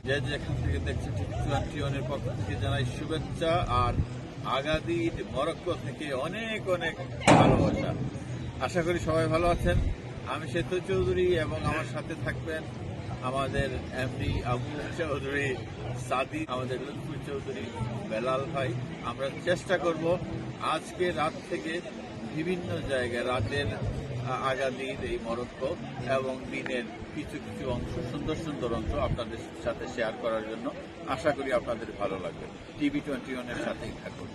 যে যেখান থেকে দেখছেন টিভি21 পক্ষ থেকে জানাই শুভেচ্ছা আর আগাদির মরক্কো থেকে অনেক অনেক ভালোবাসা। আশা করি সবাই ভালো আছেন। আমি সেতু চৌধুরী এবং আমার সাথে থাকবেন আমাদের এমডি আবু চৌধুরী, সাদি, আমাদের লুৎফুল চৌধুরী, বেলাল ভাই। আমরা চেষ্টা করব আজকে রাত থেকে বিভিন্ন জায়গায় রাতের আগাদির এই মরক্কো এবং দিনের কিছু কিছু অংশ, সুন্দর সুন্দর অংশ আপনাদের সাথে শেয়ার করার জন্য। আশা করি আপনাদের ভালো লাগবে। টিভি21 সাথেই থাকুন।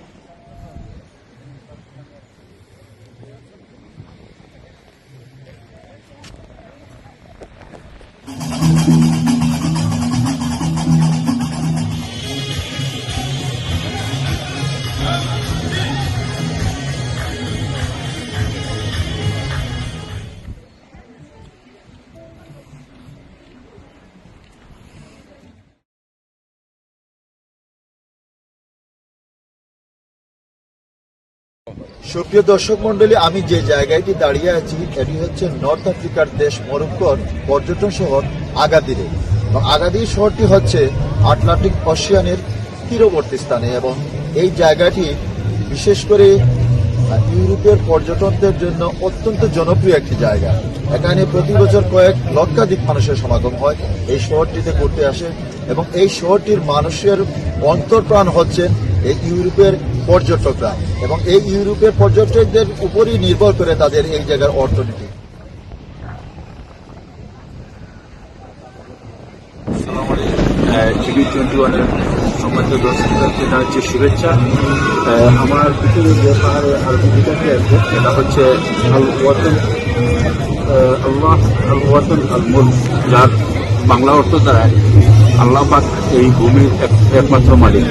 সুপ্রিয় দর্শক মন্ডলী, আমি যে জায়গাটি দাঁড়িয়ে আছি এটি হচ্ছে নর্থ আফ্রিকার দেশ মরক্কোর পর্যটন শহর আগাদিরে। আগাদির শহরটি হচ্ছে আটলান্টিক ওশিয়ানের তীরবর্তী স্থানে এবং এই জায়গাটি বিশেষ করে ইউরোপের পর্যটকদের জন্য অত্যন্ত জনপ্রিয় একটি জায়গা। এখানে প্রতি বছর কয়েক লক্ষাধিক মানুষের সমাগম হয়, এই শহরটিতে ঘুরতে আসে এবং এই শহরটির মানুষের অন্তর্প্রাণ হচ্ছেন এই ইউরোপের পর্যটকরা এবং এই ইউরোপের পর্যটকদের উপরই নির্ভর করে তাদের এই জায়গার অর্থনীতি। টিভি21 সম্মানিত দর্শকদেরকে জানাচ্ছি শুভেচ্ছা। আমার পিছনে যে পাহাড়ে আরবি লেখাটি আছে এটা হচ্ছে আল ওয়াতন, আল্লাহ আল ওয়াতন আল মুলক, যার বাংলা অর্থ দ্বারা আল্লাহ পাক এই ভূমির একমাত্র মালিক।